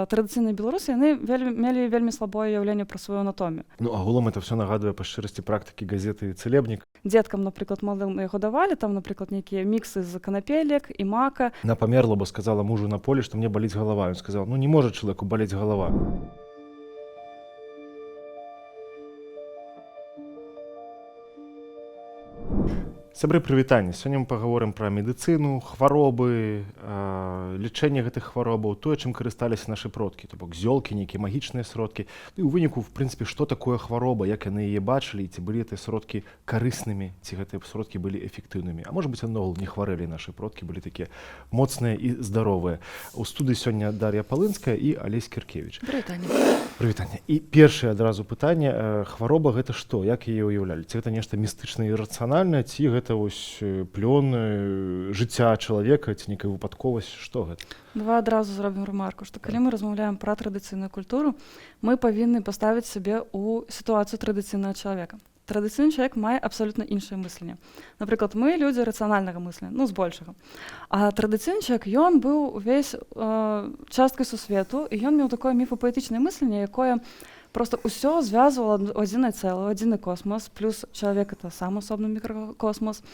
традыцыйныя беларусы, яны мелі вельмі слабое ўяўленне пра сваю анатомію. Ну, агулам это все нагадвае па шчырасці практыкі газеты «Цэлебнік». Дзеткам, напрыклад, малым яго давалі, там, напрыклад, нейкія міксы з канапелек і мака. Она памерла, бо сказала мужу на полі, што мне баліць галава. Ён сказаў, ну не можа чалавеку балець галава. Сябры, прывітанне. Сёння мы пагаворым пра медыцыну, хваробы, лячэнне гэтых хваробаў, тое, чым карысталіся нашы продкі, то бок зёлкі, нейкія магічныя сродкі. І ў выніку, в прынцыпе, што такое хвароба, як яны яе бачылі, і ці былі гэтыя сродкі карыснымі, ці гэтыя сродкі былі эфектыўнымі. А можа быць, наогул не хварэлі нашы продкі, былі такія моцныя і здаровыя. У студыі сёння Дар'я Палынская і Алесь Кіркевіч. Прывітанне. Прывітанне. І першае адразу пытанне, хвароба гэта што? Як яе ўяўлялі? Ці гэта нешта містычнае і рацыянальнае, ці гэта вось плён жыцця чалавека, ці нейкая выпадковасць? Што гэта? Давай адразу зробім ремарку, што калі мы размаўляем пра традыцыйную культуру, мы павінны паставіць сябе ў сітуацыю традыцыйнага чалавека. Традыцыйны чалавек мае абсалютна іншае мысленне. Напрыклад, мы людзі рацыянальнага мыслення, ну, збольшага. А традыцыйны чалавек, ён быў увесь часткай сусвету, і ён меў такое міфапаэтычнае мысленне, якое просто ўсё звязвала ў адзінае цэлае, ў адзіны космас, плюс чалавек — это сам асобны мікракосмас.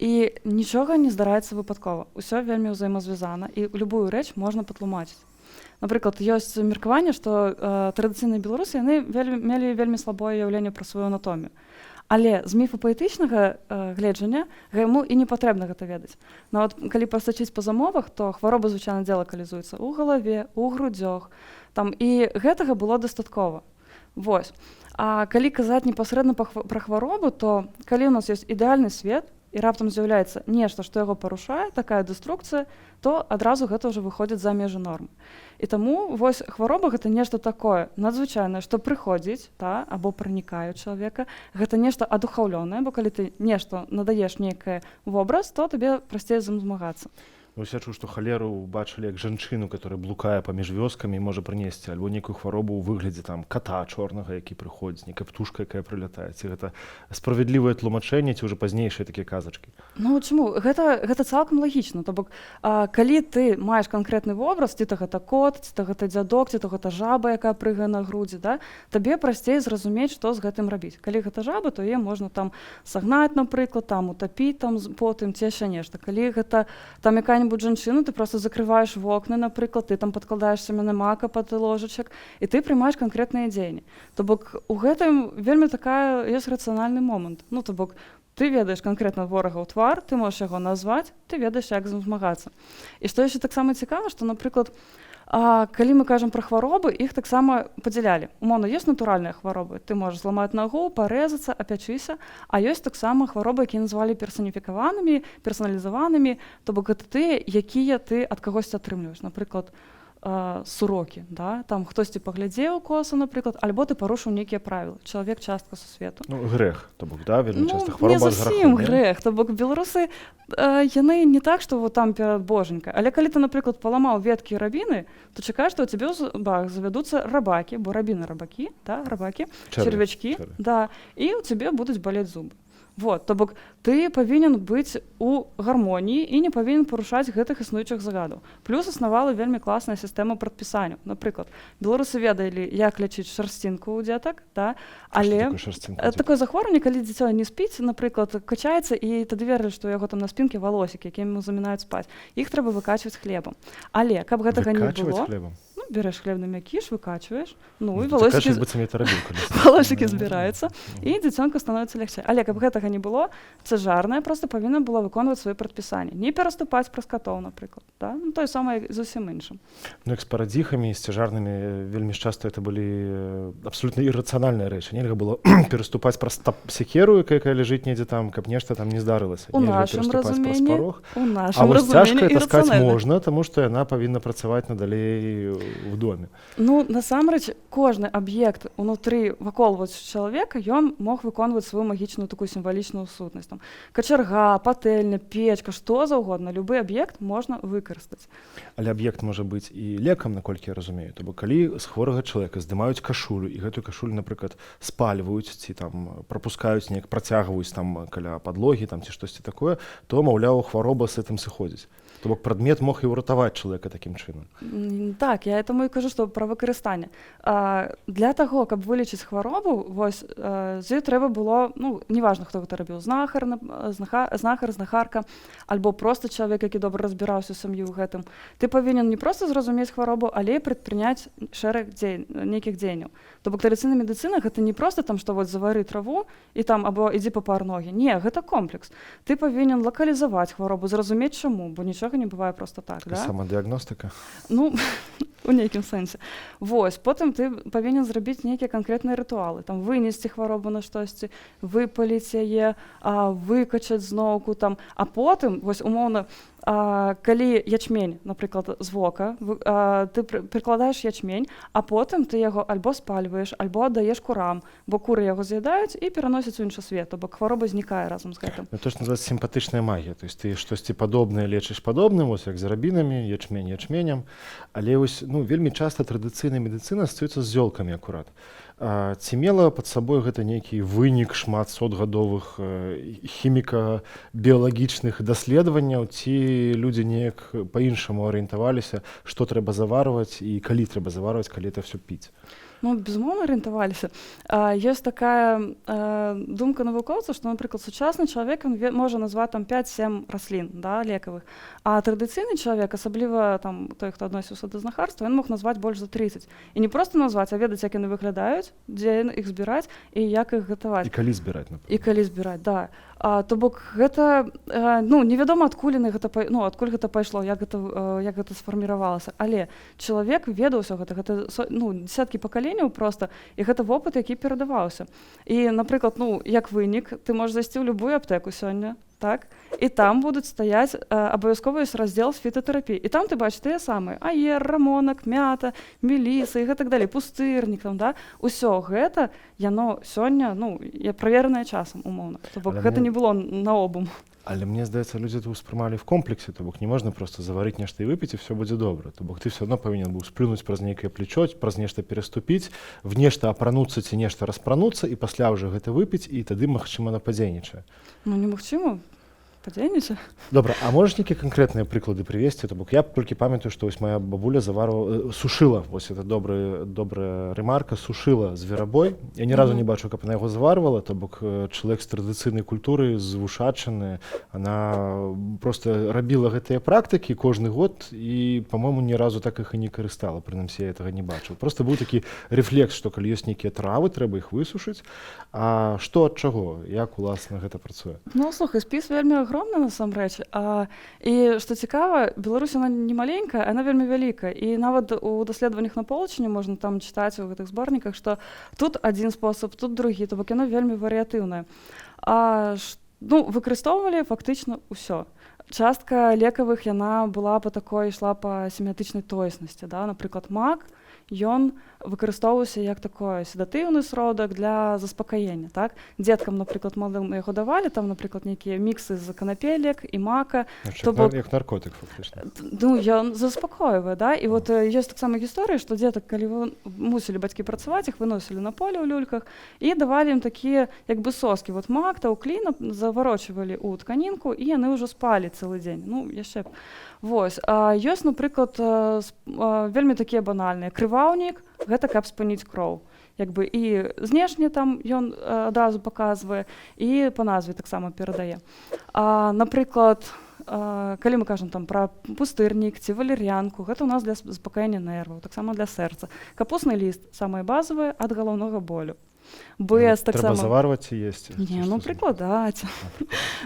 І нічога не здараецца выпадкова. Усё вельмі ўзаемазвязана, і любую рэч можна патлумачыць. Напрыклад, ёсць меркаванне, што традыцыйныя беларусы, яны мелі вельмі слабое ўяўленне пра сваю анатомію. Але з міфапаэтычнага гледжання яму і не патрэбна гэта ведаць. Нават калі прасачыць па замовах, то хвароба звычайна лакалізуецца ў галаве, у грудзях. І гэтага было дастаткова. Вось. А калі казаць непасрэдна пра хваробу, то калі ў нас ёсць ідэальны свет, і раптам з'яўляецца нешта, што яго парушае, такая дэструкцыя, то адразу гэта ўжо выходзіць за межы нормы. І таму вось хвароба — гэта нешта такое надзвычайнае, што прыходзіць, або пранікае ў чалавека. Гэта нешта адухаўлёнае, бо калі ты нешта надаеш нейкае вобраз, то табе прасцей з ім змагацца. Вось я чуў, што халеру бачылі як жанчыну, которая блукае паміж вёскамі і можа прынесці альбо нейкую хваробу ў выглядзе там ката чорнага, які прыходзіць, нейкая птушка, якая прылятае. Ці гэта справядлівае тлумачэнне, ці ўжо пазнейшыя такія казачкі? Ну чаму? Гэта цалкам лагічна. То бок, калі ты маеш канкрэтны вобраз, ці то гэта кот, ці то гэта дзядок, ці то гэта жаба, якая прыгае на грудзі, табе прасцей зразумець, што з гэтым рабіць. Калі гэта жаба, то яе можна там сагнаць, напрыклад, там утапіць там потым, ці яшчэ нешта. Калі гэта там якая-небудзь жанчыну, ты просто закрываеш вокны, напрыклад, ты там падкладаеш семяны мака пад ложачак, і ты прымаеш канкрэтныя дзеянні. То бок у гэтым вельмі такая ёсць рацыянальны момант. Ну, то бок ты ведаеш канкрэтна ворага ў твар, ты можаш яго назваць, ты ведаеш, як з ім змагацца. І што яшчэ таксама цікава, што, напрыклад, калі мы кажам пра хваробы, іх таксама падзялялі. Умоўна, ёсць натуральныя хваробы. Ты можаш зламаць нагу, парэзацца, апячыся, а ёсць таксама хваробы, якія назвалі персаніфікаванымі, персаналізаванымі, то бок гэта тыя, якія ты ад кагосьці атрымліваеш. Напрыклад, сурокі, там хтосьці паглядзеў коса, напрыклад, альбо ты парушыў нейкія правілы. Чалавек — частка сусвету. Ну, грэх, то бок, вельмі часта Не хвароба з зусім грахом. грэх. То бок беларусы, яны не так, што там перад божанькай. Але калі ты, напрыклад, паламаў веткі рабіны, то чакаеш, што ў цябе ў зубах завядуцца рабакі, бо рабіны рабакі, рабакі, чэрвячкі, і ў цябе будуць балець зубы. Вот, то бок ты павінен быць у гармоніі і не павінен парушаць гэтых існуючых загадаў. Плюс існавала вельмі класная сістэма прадпісанняў. Напрыклад, беларусы ведалі, як лячыць шарсцінку ў дзетак, але такое захворванне, калі дзіцё не спіць, напрыклад, качаецца, і тады верылі, што яго там на спінке валосікі, якімі замінаюць спаць. Іх трэба выкачваць хлебам. Але каб гэтага не было, береш хлебны мякіш, выкачваеш, і валосікі збіраюцца, і дзіцёнку становіцца лягчэй. Але каб гэтага не было, цяжарная проста павінна была выконваць свае прадпісанні. Не пераступаць праз катоў, напрыклад. Тое самае зусім іншым. Ну, як з парадзіхамі, з цяжарнымі, вельмі часта это былі абсалютна іррацыянальныя рэчы. Нельга было пераступаць праз секеру, якая ляжыць недзе там, каб нешта там не здарылася. У нашым разуменні, а вось цяжка таскаць можна, таму што яна павінна працаваць надалей в доме. Ну, насамрэч, кожны аб'ект унутры вакол чалавека, ён мог выконваць сваю магічную такую сімвалічную сутнасць. Качарга, патэльня, печка, што заўгодна, любы аб'ект можна выкарыстаць. Але аб'ект можа быць і лекам, наколькі я разумею. То бок, калі з хворага чалавека здымаюць кашулю, і гэтую кашулю, напрыклад, спальваюць, ці там прапускаюць, неяк працягваюць там каля падлогі, там ці штосьці такое, то, маўляў, хвароба з гэтым сыходзіць. То бок, прадмет мог і ўратаваць чалавека такім чынам. Так, я таму і кажу, што пра выкарыстанне. Для таго, каб вылечыць хваробу, вось з ёй трэба было, ну, неважна, хто гэта рабіў, знахарка, альбо проста чалавек, які добра разбіраўся ў сям'і ў гэтым. Ты павінен не проста зразумець хваробу, але прадпрыняць шэраг нейкіх дзеянняў. То бок традыцыйная медыцына гэта не проста там, што вот завары траву і там або ідзі папар ногі. Не, гэта комплекс. Ты павінен лакалізаваць хваробу, зразумець чаму, бо нічога не бывае проста так, да? Самадыягностыка? Ну, у нейкім сэнсе. Вось, потым ты павінен зрабіць нейкія канкрэтныя рытуалы, там вынесці хваробу на штосьці, выпаліць яе, выкачаць зноўку там, а потым, вось умоўна, калі ячмень, напрыклад, з вока, ты прыкладаеш ячмень, а потым ты яго альбо спальваеш, альбо аддаеш курам, бо куры яго з'ядаюць і пераносяць у іншы свет, бо хвароба знікае разам з гэтым. То, што называецца сімпатычная магія, то есть ты штосьці падобнае лечыш падобным, вось як з рабінамі, ячмень ячменем, але вось, ну, вельмі часта традыцыйная медыцына астаецца з зёлкамі акурат. Ці мела пад сабой гэта нейкі вынік шмат сотгадовых хіміка-біялагічных даследаванняў, ці людзі неяк па-іншаму арыентаваліся, што трэба заварваць і калі трэба заварваць, калі это ўсё піць? Ну, безумоўна, арыентаваліся. Ёсць такая думка навукоўцаў, што, напрыклад, сучасны чалавек можа назваць там 5-7 раслін, да, лекавых, а традыцыйны чалавек, асабліва там той, хто адносіўся да знахарства, ён мог назваць больш за 30. І не проста назваць, а ведаць, як яны выглядаюць, дзе іх збіраць і як іх гатаваць. І калі збіраць, напрыклад. І калі збіраць, да. То бок гэта, ну, невядома, адкуль гэта пайшло, як гэта сфарміравалася, але чалавек ведаў усё гэта, ну, дзесяткі пакаленняў проста, і гэта вопыт, які перадаваўся. І, напрыклад, ну, як вынік, ты можаш зайсці ў любую аптэку сёння, так? І там будуць стаяць абавязкова ёсць раздзел з фітатэрапіі. І там ты бачыш тыя самыя аер, рамонак, мята, меліса і гэтак далей, пустырнік там, да? Усё гэта, яно сёння, ну, праверанае часам, умоўна. То бок гэта не было наобум. Але мне здаецца, людзі это ўспрымалі в комплексе, то бок не можна проста заварыць нешта і выпіць, і все будзе добра. То бок ты все адно павінен быў сплюнуць праз нейкае плечо, праз нешта пераступіць, в нешта апрануцца ці нешта распрануцца, і пасля ўжо гэта выпіць, і тады, магчыма, нападзейнічае. Ну, немагчыма. Падзейнічае. Добра, а можаш нейкія канкрэтныя прыклады прывесці? То бок я толькі памятаю, што вось моя бабуля сушыла, вось это добрая рэмарка, сушыла зверабой. Я ні разу не бачу, каб она яго заварвала, то бок чалавек з традыцыйнай культуры, з вушачыны, она проста рабіла гэтыя практыкі кожны год і, па-мойму, ні разу так іх і не карыстала, прынамсі я гэтага не бачыў. Проста быў такі рэфлекс, што калі ёсць нейкія травы, трэба іх высушыць. А што ад чаго? Як, уласна, гэта працуе? Ну, слухай, спіс вельмі агромны насамрэч. І што цікава, Беларусь, она не маленькая, она вельмі вялікая. І нават у даследаваннях на полачыне можна там чытаць у гэтых зборніках, што тут адзін спосаб, тут другі, то бок яно вельмі варыятыўнае. Ну, выкарыстоўвалі фактычна ўсё. Частка лекавых яна была па такой, ішла па семіятычнай тоеснасці, да? Напрыклад, мак, ён выкарыстоўваўся як такой седатыўны сродак для заспакаення, так? Дзеткам, напрыклад, маладым яго давалі, там, напрыклад, нейкія міксы з канапелек і мака. Як наркотык, фактычна. Ну, ён заспакойвае, да? І вот ёсць таксама гісторыя, што дзетак, калі мусілі бацькі працаваць, іх выносілі на поле ў люльках і давалі ім такія, як бы соскі. Вот мак, таўклі, заварочвалі ў тканінку, і яны ўжо спалі цэлы дзень. Ну, яшчэ вось. Ёсць, напрыклад, вельмі такія банальныя. Крываўнік, гэта каб спыніць кроў. Як бы і знешне там ён адразу паказвае, і па назве таксама перадае. Напрыклад, калі мы кажам там пра пустырнік ці валер'янку, гэта ў нас для заспакаення нерваў, таксама для сэрца. Капусны ліст, самае базавае, ад галаўнога болю. Трэба заварваць і есці? Не, ну прыкладаць.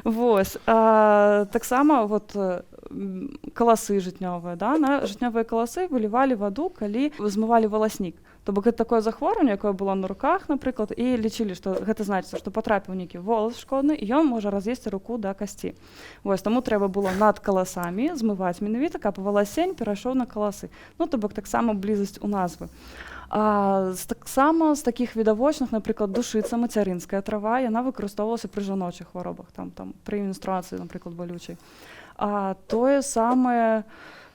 Вось. Таксама вот каласы жытнёвыя, да? На жытнёвыя каласы вылівалі ваду, калі змывалі валаснік. То бок гэта такое захворванне, якое было на руках, напрыклад, і лічылі, што гэта значыцца, што патрапіў нейкі волас шкодны, і ён можа раз'есці руку да касці. Вось, таму трэба было над каласамі змываць менавіта, каб валасень перайшоў на каласы. Ну, то бок таксама блізасць у назвы. Таксама з такіх відавочных, напрыклад, душыца, мацярынская трава, яна выкарыстоўвалася пры жаночых хваробах, там пры менструацыі, напрыклад, балючай. Тое самае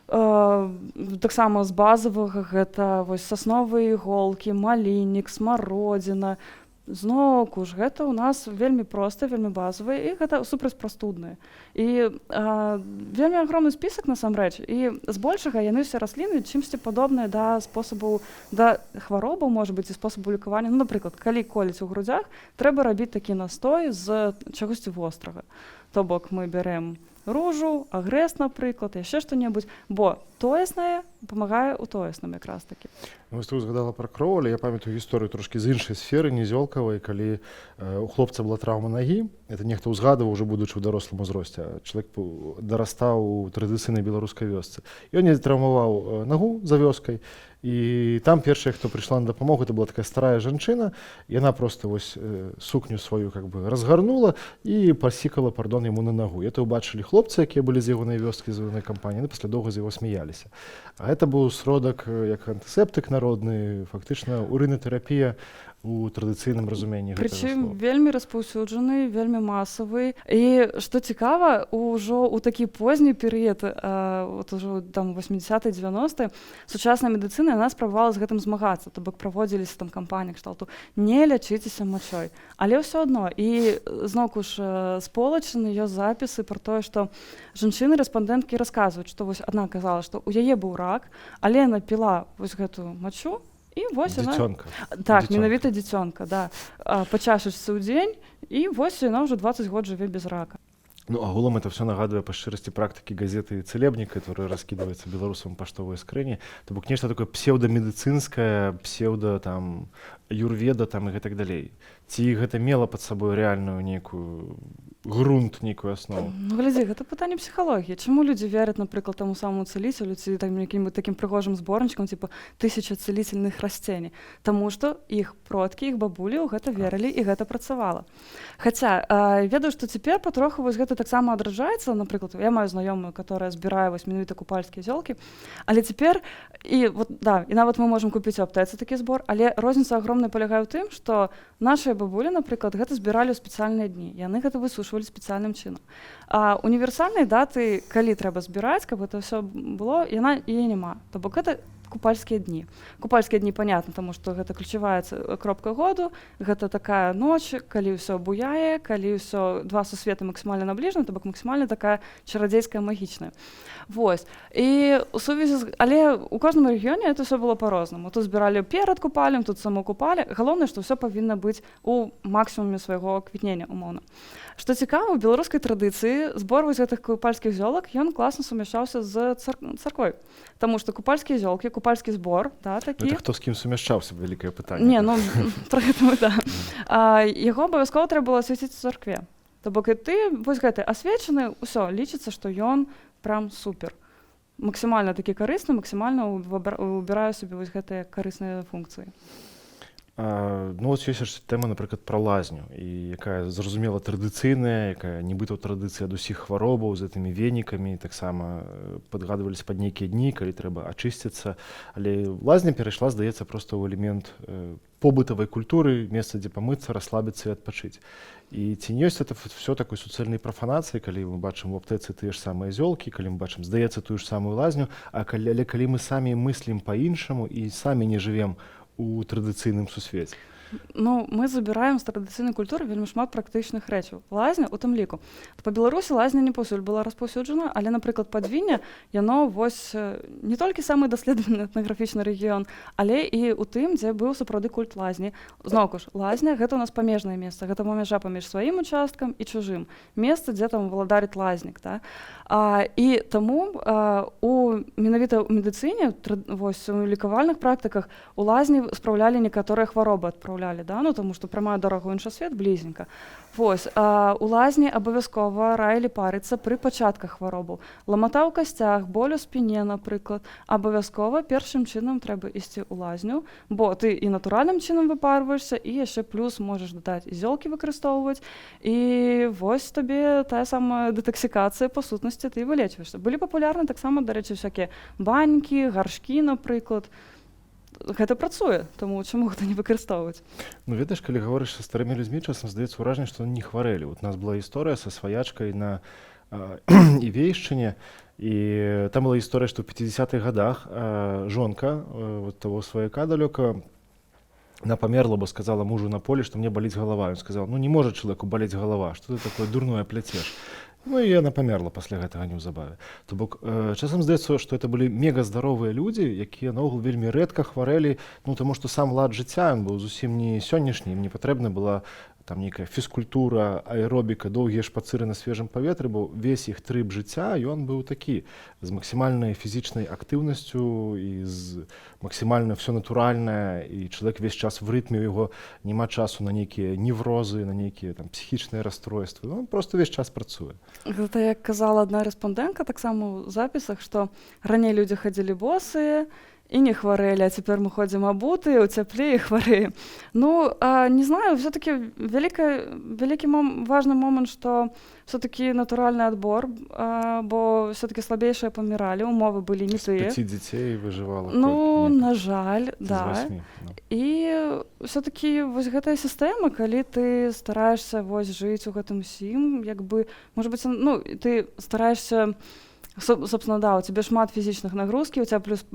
таксама з базавага гэта вось сасновыя іголкі, маліннік, смародзіна, Зноўку ж гэта ў нас вельмі проста, вельмі базавыя, і гэта супрацьпрастудныя. І вельмі агромны спісак насамрэч, і збольшага яны ўсе расліны чымсьці падобныя да спосабу, да хваробаў, можа быць, і спосабу лікавання. Ну, напрыклад, калі коліць у грудзях, трэба рабіць такі настой з чагосьці вострага. То бок мы бярэм ружу, агрэс, напрыклад, яшчэ што-небудзь, бо тоеснае памагае ў тоесным якраз такі. Вось ты згадала пра кроў, але я памятаю гісторыю трошкі з іншай сферы, не зёлкавай, калі у хлопца была траўма нагі, это нехта ўзгадаваў, уже будучы ў дарослым узросце, а чалавек дарастаў у традыцыйнай беларускай вёсцы. Ён не траўмаваў нагу за вёскай, і там першая, хто прыйшла на дапамогу, это была такая старая жанчына, яна проста вось сукню сваю как бы разгарнула і пасікала, пардон, яму на нагу. Это ўбачылі хлопцы, якія былі з ягонай вёскі, з ягонай кампаніі, пасля доўга з яго смяяліся. А гэта быў сродак як антысептык народны, фактычна урынатэрапія у традыцыйным разуменні гэтага слова. Прычым вельмі распаўсюджаны, вельмі масавы. І што цікава, ужо ў такі позні перыяд, вот ужо там 80-е, 90-е, сучасная медыцына, яна спрабавала з гэтым змагацца, то бок праводзіліся там кампаніі кшталту «Не лячыцеся мачой». Але ўсё адно, і зноўку ж сполачаны ёсць запісы пра тое, што жанчыны-рэспандэнткі расказваюць, што вось адна казала, што ў яе быў рак, але яна піла вось гэтую мачу, і вось Дзіцёнка. Так, менавіта дзіцёнка, да. Па чашачцы ў дзень, і вось яна ўжо 20 год жыве без рака. Ну, агулам это все нагадвае па шчырасці практыкі газеты «Цэлебнік», которая раскідваецца беларусам паштовай скрыні. То бок нешта такое псеўдамедыцынскае, псеўда там юрведа там і гэтак далей. Ці гэта мела пад сабой рэальную нейкую грунт, нейкую аснову? Ну, глядзі, гэта пытанне псіхалогіі. Чаму людзі вераць, напрыклад, таму самому цэліцелю, ці якім-нибудь такім прыгожым зборнічкам, типа 1000 цэліцельных расценій? Таму што іх продкі, іх бабулі ў гэта верылі, і гэта працавала. Хаця, ведаю, што цяпер патроху вось гэта таксама адраджаецца. Напрыклад, я маю знаёмую, которая збірае вось менавіта купальскія зёлкі, але цяпер, і вот, да, і нават мы можам купіць у аптэцы такі збор, але розніца агромная палягае ў тым, што нашыя бабулі, напрыклад, гэта збіралі ў спецыяльныя дні. Яны гэта высушвалі спецыяльным чынам. А універсальнай даты, калі трэба збіраць, каб гэта ўсё было, яе няма. То бок гэта купальскія дні. Купальскія дні панятна, таму што гэта ключавая кропка году, гэта такая ноч, калі ўсё буяе, калі ўсё два сусветы максімальна набліжаны, то бок максімальна такая чарадзейская магічная. Вось. І у сувязі але ў кожным рэгіёне это ўсё было па-рознаму. Тут збіралі перад купалем, тут само купалі. Галоўнае, што ўсё павінна быць у максімуме свайго квітнення, умоўна. Што цікава, у беларускай традыцыі збор вось гэтых купальскіх зёлак, ён класна сумяшчаўся з царквой. Таму што купальскія зёлкі, купальскі збор, да, такі. Это хто з кім сумяшчаўся, вялікае пытанне. Не, ну, пра гэта мы, да. Яго абавязкова трэба было асвяціць у царкве. То бок і ты, вось гэты асвечаны, ўсё, лічыцца, што ён прям супер. Максімальна такі карысны, максімальна убіраю сабе вось гэтыя карысныя функцыі. Ну, ось ёсць тэма, напрыклад, пра лазню, і якая зразумела традыцыйная, якая нібыта ў традыцыі ад усіх хваробаў з гэтымі венікамі, таксама падгадваліся пад нейкія дні, калі трэба ачысціцца. Але лазня перайшла, здаецца, проста ў элемент побытавай культуры, месца, дзе памыцца, расслабіцца і адпачыць. І ці не ёсць это все такой суцэльнай прафанацыі, калі мы бачым у аптэцы тыя ж самыя зёлкі, калі мы бачым, здаецца, тую ж самую лазню, але калі мы самі мыслім па-іншаму і самі не жывем у традыцыйным сусвеце? Ну, мы забіраем з традыцыйнай культуры вельмі шмат практычных рэчаў. Лазня, у тым ліку. Па Беларусі лазня не паўсюль была распаўсюджана, але, напрыклад, Падвінне, яно вось не толькі самы даследаваны этнаграфічны рэгіён, але і ў тым, дзе быў сапраўды культ лазні. Зноўку ж, лазня гэта ў нас памежнае месца, гэта мяжа паміж сваім участкам і чужым. Месца, дзе там валадарыць лазнік, да? І таму менавіта ў медыцыне, вось у лікавальных практыках у лазні спраўлялі некаторыя хваробы, адпраўлялі, да? Ну, таму што прамая дарога ў іншасвет блізенька. Вось, у лазні абавязкова раілі парыцца пры пачатках хваробаў. Ламата ў касцях, боль у спіне, напрыклад, абавязкова першым чынам трэба ісці ў лазню, бо ты і натуральным чынам выпарваешся, і яшчэ плюс можаш дадаць і зёлкі выкарыстоўваць, і вось табе тая самая дэтаксікацыя, па сутнасці, ты вылечваешся. Былі папулярны таксама, дарэчы, всякія банькі, гаршкі, напрыклад. Гэта працуе, таму чаму гэта не выкарыстоўваць? Ну, ведаеш, калі гаворыш са старымі людзьмі, часам здаецца ўражанне, што не хварэлі. Вот у нас была гісторыя са сваячкай на Івейшчыне, і там была гісторыя, што ў 50-х гадах жонка вот таго сваяка далёка Она померла, бо сказала мужу на поле, что мне болит голова. Он сказал, ну не может человеку болеть голова, что ты такое дурное плетешь. Ну і яна памерла пасля гэтага неўзабаве. То бок часам здаецца, што это былі мегаздаровыя людзі, якія наогул вельмі рэдка хварэлі, ну таму што сам лад жыцця ён быў зусім не сённяшні, ім не патрэбна была там нейкая фізкультура, аэробіка, доўгія шпацыры на свежым паветры, бо весь іх трып жыцця ён быў такі з максімальнай фізічнай актыўнасцю і з максімальна все натуральнае, і чалавек весь час в рытме, у яго няма часу на нейкія неврозы, на нейкія там псіхічныя расстройствы. Он просто весь час працуе. Гэта як казала адна рэспандэнтка таксама ў запісах, што раней людзі хадзілі босыя і не хварэлі, а цяпер мы ходзім абутыя, у цяпле і хварэем. Ну, не знаю, все-таки вялікі важны момант, што все-таки натуральны адбор, бо все-таки слабейшыя паміралі, умовы былі не тыя. З 5 дзяцей выжывала. Ну, на жаль, да. І все-таки вось гэтая сістэма, калі ты стараешся вось жыць у гэтым усім, як бы, можа быць, ну, ты стараешься. Собственно, да, у тебя шмат фізічных нагрузкі, у тебя плюс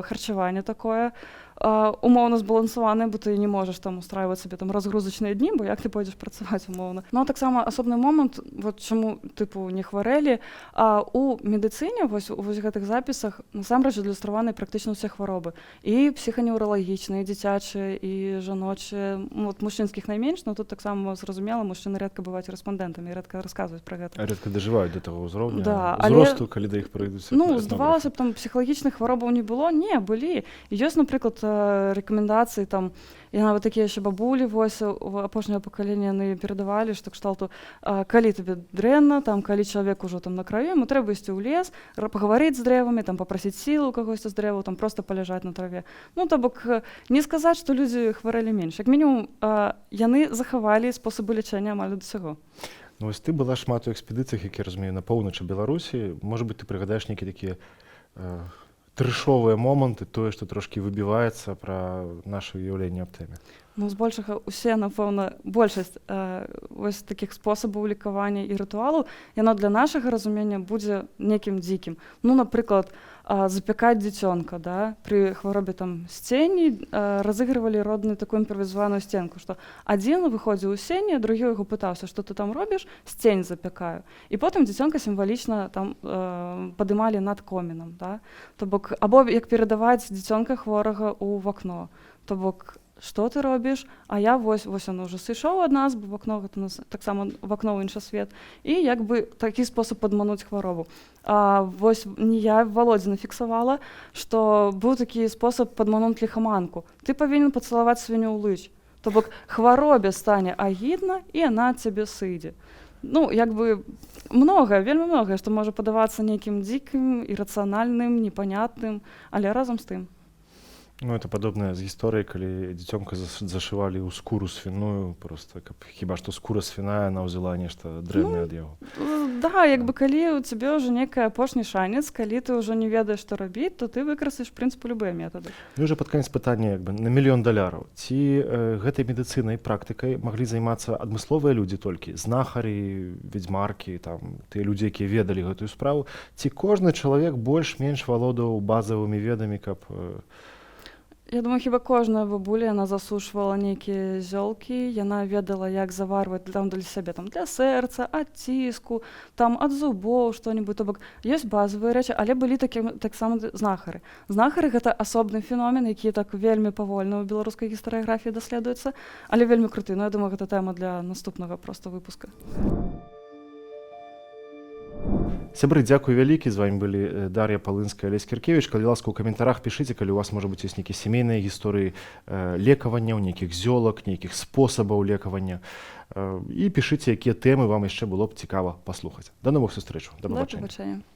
харчаванне такое, умоўна збалансаванае, бо ты не можаш там устраивать себе там разгрузачныя дні, бо як ты пойдзеш працаваць умоўна. Ну, а таксама асобны момант, вот чаму тыпу не хварэлі, у медыцыне вось у гэтых запісах насамрэч адлюстраваны практычна ўсе хваробы. І псіханеўралагічныя, і дзіцячыя, і жаночыя, вот мужчынскіх найменш, но тут таксама зразумела, мужчыны рэдка бываюць рэспандэнтамі, рэдка расказваюць пра гэта. А рэдка дажываюць да таго ўзроўня, да, узросту, калі да іх прыйдуць. Ну, здавалася б, там псіхалагічных хваробаў не было, не, былі. Ёсць, напрыклад, рэкамендацыі, там, і нават такія яшчэ бабулі, вось, у апошняе пакаленне яны перадавалі, што кшталту, калі табе дрэнна, там, калі чалавек ужо там на краю, яму трэба ісці ў лес, пагаварыць з дрэвамі, там, папрасіць сілу ў кагосьці з дрэваў, там, проста паляжаць на траве. Ну, то бок, не сказаць, што людзі хварэлі менш. Як мінімум, яны захавалі спосабы лячэння амаль да ўсяго. Ну, вось ты была шмат у экспедыцыях, які, разумею, на поўначы Беларусі. Можа быць, ты прыгадаеш нейкія такія трэшовыя моманты, тое, што трошкі выбіваецца пра наша ўяўленне аб тэме. Ну, збольшага усе, напэўна, большасць вось такіх спосабаў лекавання і рытуалу, яно для нашага разумення будзе некім дзікім. Ну, напрыклад, запякаць дзіцёнка, да, пры хваробе там сцені разыгрывалі родную такую імправізаваную сценку, што адзін выходзіў у сені, а другі яго пытаўся, што ты там робіш, сцень запякаю. І потым дзіцёнка сімвалічна там падымалі над комінам, да. То бок, або як перадаваць дзіцёнка хворага ў вакно. То бок, што ты робіш, а я вось ён уже сышоў ад нас, бо вакно гэта нас таксама вакно ў іншы свет, і як бы такі спосаб падмануць хваробу. Вось не я, Володзіна фіксавала, што быў такі спосаб падмануць ліхаманку. Ты павінен пацалаваць свінню ў лыч. То бок хваробе стане агідна, і яна ад цябе сыдзе. Ну, як бы многае, вельмі многае, што можа падавацца нейкім дзікім, ірацыянальным, непанятным, але разам з тым. Ну, это падобна з гісторыяй, калі дзіцёнка зашывалі ў скуру свіную, просто каб хіба што скура свіная, яна ўзяла нешта дрэннае ад яго. Да, як бы калі ў цябе ўжо нейкі апошні шанец, калі ты ўжо не ведаеш, што рабіць, то ты выкарыстаеш, в прынцыпе, любыя метады. Ну, уже пад канец пытання, як бы, на $1 000 000. Ці гэтай медыцынай, практыкай маглі займацца адмысловыя людзі толькі, знахары, ведзьмаркі, там, тыя людзі, якія ведалі гэтую справу, ці кожны чалавек больш-менш валодаў базавымі ведамі, каб... Я думаю, хіба кожная бабуля, яна засушвала нейкія зёлкі, яна ведала, як заварваць там для сябе, там, для сэрца, ад ціску, там, ад зубоў, што-небудзь. То бок, ёсць базавыя рэчы, але былі таксама знахары. Знахары — гэта асобны феномен, які так вельмі павольна ў беларускай гістарыяграфіі даследуецца, але вельмі круты. Ну, я думаю, гэта тэма для наступнага проста выпуска. Сябры, дзякуй вялікі, з вамі былі Дар'я Палынская, Алесь Кіркевіч. Калі ласка, у каментарах пішыце, калі у вас, можа быць, ёсць нейкія сямейныя гісторыі лекавання, нейкіх зёлак, нейкіх спосабаў лекавання. І пішыце, якія тэмы вам яшчэ было б цікава паслухаць. Да новых сустрэчаў. Да пабачэння.